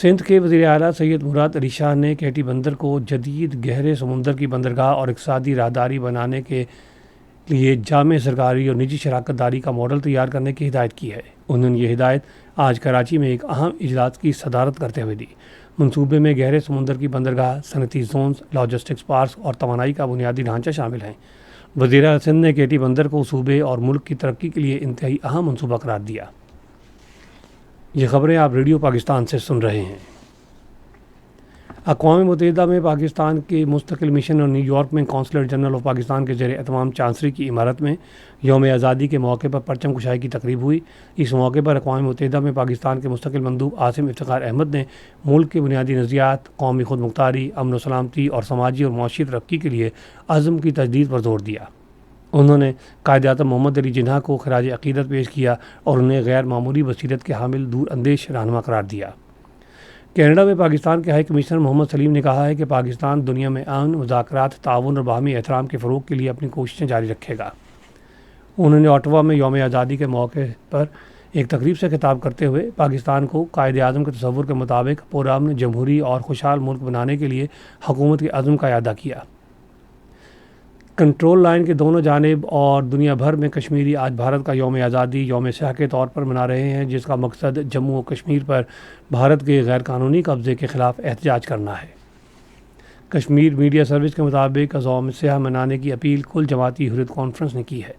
سندھ کے وزیر اعلیٰ سید مراد علی شاہ نے کیٹی بندر کو جدید گہرے سمندر کی بندرگاہ اور اقتصادی راہداری بنانے کے لیے جامع سرکاری اور نجی شراکت داری کا ماڈل تیار کرنے کی ہدایت کی ہے۔ انہوں نے یہ ہدایت آج کراچی میں ایک اہم اجلاس کی صدارت کرتے ہوئے دی۔ منصوبے میں گہرے سمندر کی بندرگاہ، صنعتی زونز، لاجسٹکس پارکس اور توانائی کا بنیادی ڈھانچہ شامل ہیں۔ وزیر اعلیٰ سندھ نے کیٹی بندر کو صوبے اور ملک کی ترقی کے لیے انتہائی اہم منصوبہ قرار دیا۔ یہ خبریں آپ ریڈیو پاکستان سے سن رہے ہیں۔ اقوام متحدہ میں پاکستان کے مستقل مشن اور نیو یارک میں قونصلیٹ جنرل آف پاکستان کے زیر اہتمام چانسلری کی عمارت میں یوم آزادی کے موقع پر پرچم کشائی کی تقریب ہوئی۔ اس موقع پر اقوام متحدہ میں پاکستان کے مستقل مندوب عاصم افتخار احمد نے ملک کے بنیادی نظریات، قومی خود مختاری، امن و سلامتی اور سماجی اور معاشی ترقی کے لیے عزم کی تجدید پر زور دیا۔ انہوں نے قائد اعظم محمد علی جناح کو خراج عقیدت پیش کیا اور انہیں غیر معمولی بصیرت کے حامل دور اندیش رہنما قرار دیا۔ کینیڈا میں پاکستان کے ہائی کمشنر محمد سلیم نے کہا ہے کہ پاکستان دنیا میں امن، مذاکرات، تعاون اور باہمی احترام کے فروغ کے لیے اپنی کوششیں جاری رکھے گا۔ انہوں نے اوٹوا میں یوم آزادی کے موقع پر ایک تقریب سے خطاب کرتے ہوئے پاکستان کو قائد اعظم کے تصور کے مطابق پرامن، جمہوری اور خوشحال ملک بنانے کے لیے حکومت کے عزم کا اعادہ کیا۔ کنٹرول لائن کے دونوں جانب اور دنیا بھر میں کشمیری آج بھارت کا یوم آزادی یوم سیاہ کے طور پر منا رہے ہیں، جس کا مقصد جموں و کشمیر پر بھارت کے غیر قانونی قبضے کے خلاف احتجاج کرنا ہے۔ کشمیر میڈیا سروس کے مطابق یوم سیاہ منانے کی اپیل کل جماعتی حریت کانفرنس نے کی ہے۔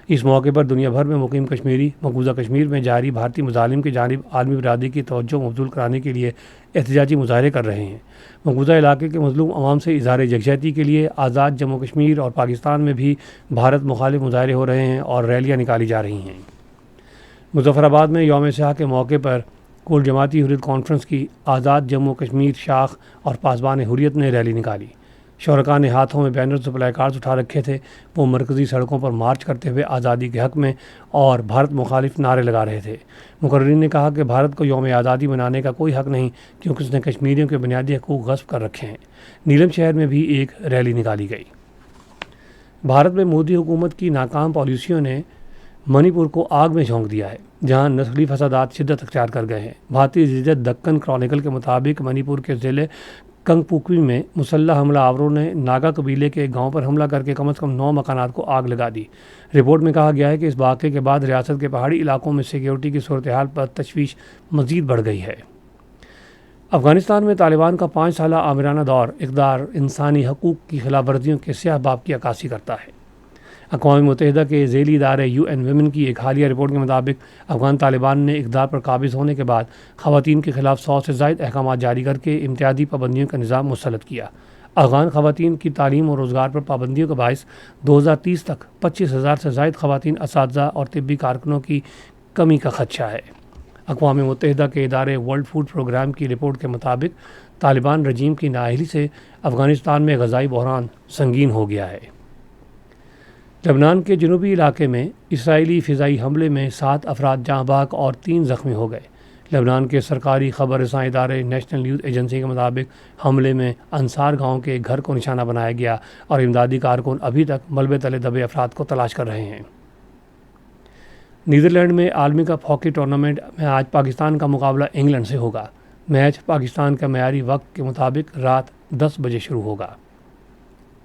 اس موقع پر دنیا بھر میں مقیم کشمیری مقبوضہ کشمیر میں جاری بھارتی مظالم کی جانب عالمی برادری کی توجہ مبذول کرانے کے لیے احتجاجی مظاہرے کر رہے ہیں۔ مقبوضہ علاقے کے مظلوم عوام سے اظہار یکجہتی کے لیے آزاد جموں کشمیر اور پاکستان میں بھی بھارت مخالف مظاہرے ہو رہے ہیں اور ریلیاں نکالی جا رہی ہیں۔ مظفر آباد میں یوم سیاہ کے موقع پر کل جماعتی حریت کانفرنس کی آزاد جموں کشمیر شاخ اور پاسبان حریت نے ریلی نکالی۔ شرکاء نے ہاتھوں میں بینرز و پلائی کارڈز اٹھا رکھے تھے۔ وہ مرکزی سڑکوں پر مارچ کرتے ہوئے آزادی کے حق میں اور بھارت مخالف نعرے لگا رہے تھے۔ مقررین نے کہا کہ بھارت کو یوم آزادی منانے کا کوئی حق نہیں، کیونکہ اس نے کشمیریوں کے بنیادی حقوق غصب کر رکھے ہیں۔ نیلم شہر میں بھی ایک ریلی نکالی گئی۔ بھارت میں مودی حکومت کی ناکام پالیسیوں نے منی پور کو آگ میں جھونک دیا ہے، جہاں نسلی فسادات شدت اختیار کر گئے ہیں۔ بھارتی جریدہ دکن کرونیکل کے مطابق منی پور کے ضلع کنگ پوکوی میں مسلح حملہ آوروں نے ناگا قبیلے کے گاؤں پر حملہ کر کے کم از کم 9 مکانات کو آگ لگا دی۔ رپورٹ میں کہا گیا ہے کہ اس واقعے کے بعد ریاست کے پہاڑی علاقوں میں سیکیورٹی کی صورتحال پر تشویش مزید بڑھ گئی ہے۔ افغانستان میں طالبان کا 5 سالہ آمرانہ دور اقدار انسانی حقوق کی خلاف ورزیوں کے سیاہ باب کی عکاسی کرتا ہے۔ اقوام متحدہ کے ذیلی ادارے UN ویمن کی ایک حالیہ رپورٹ کے مطابق افغان طالبان نے اقتدار پر قابض ہونے کے بعد خواتین کے خلاف 100 سے زائد احکامات جاری کر کے امتیازی پابندیوں کا نظام مسلط کیا۔ افغان خواتین کی تعلیم اور روزگار پر پابندیوں کا باعث 2030 تک 25,000 سے زائد خواتین اساتذہ اور طبی کارکنوں کی کمی کا خدشہ ہے۔ اقوام متحدہ کے ادارے ورلڈ فوڈ پروگرام کی رپورٹ کے مطابق طالبان رجیم کی نااہلی سے افغانستان میں غذائی بحران سنگین ہو گیا ہے۔ لبنان کے جنوبی علاقے میں اسرائیلی فضائی حملے میں 7 افراد جاں بحق اور 3 زخمی ہو گئے۔ لبنان کے سرکاری خبر رساں ادارے نیشنل نیوز ایجنسی کے مطابق حملے میں انصار گاؤں کے گھر کو نشانہ بنایا گیا اور امدادی کارکن ابھی تک ملبے تلے دبے افراد کو تلاش کر رہے ہیں۔ نیدرلینڈ میں عالمی کپ ہاکی ٹورنامنٹ میں آج پاکستان کا مقابلہ انگلینڈ سے ہوگا۔ میچ پاکستان کا معیاری وقت کے مطابق رات 10 بجے شروع ہوگا۔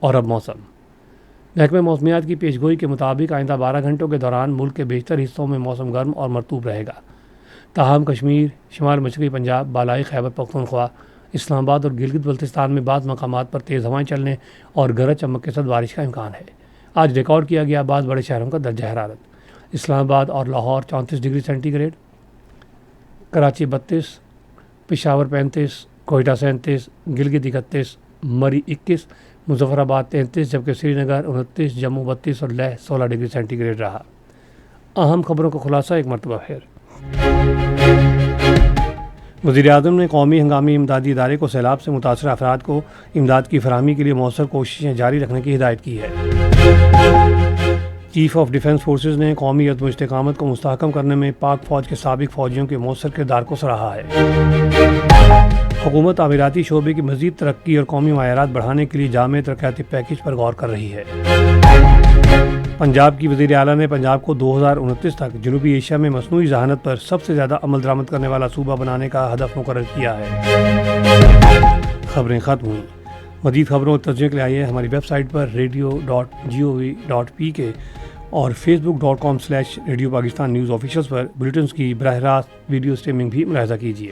اور اب موسم۔ محکمہ موسمیات کی پیشگوئی کے مطابق آئندہ 12 گھنٹوں کے دوران ملک کے بیشتر حصوں میں موسم گرم اور مرطوب رہے گا، تاہم کشمیر، شمال مشرقی پنجاب، بالائی خیبر پختونخوا، اسلام آباد اور گلگت بلتستان میں بعض مقامات پر تیز ہوائیں چلنے اور گرج چمک کے ساتھ بارش کا امکان ہے۔ آج ریکارڈ کیا گیا بعض بڑے شہروں کا درجہ حرارت: اسلام آباد اور Lahore 34 degree centigrade, Karachi 32، Peshawar 35، Quetta 37، Gilgit 31، Murree 21، Muzaffarabad 33، جبکہ سری نگر 29، جموں 32 اور لیہ 16 ڈگری سینٹی گریڈ رہا۔ اہم خبروں کا خلاصہ ایک مرتبہ پھر۔ وزیر اعظم نے قومی ہنگامی امدادی ادارے کو سیلاب سے متاثرہ افراد کو امداد کی فراہمی کے لیے مؤثر کوششیں جاری رکھنے کی ہدایت کی ہے۔ چیف آف ڈیفنس فورسز نے قومی عدم و استحکامت کو مستحکم کرنے میں پاک فوج کے سابق فوجیوں کے مؤثر کردار کو سراہا ہے۔ حکومت تعمیراتی شعبے کی مزید ترقی اور قومی معیارات بڑھانے کے لیے جامع ترقیاتی پیکیج پر غور کر رہی ہے۔ پنجاب کی وزیر اعلیٰ نے پنجاب کو 2029 تک جنوبی ایشیا میں مصنوعی ذہانت پر سب سے زیادہ عمل درآمد کرنے والا صوبہ بنانے کا ہدف مقرر کیا ہے۔ خبریں ختم ہوئیں۔ مزید خبروں اور تجزیے کے لیے آئیے ہماری ویب سائٹ پر radio.gov.pk اور facebook.com/Radio Pakistan نیوز آفیشیلز پر بلیٹنز کی براہ راست ویڈیو اسٹریمنگ بھی ملاحظہ کیجیے۔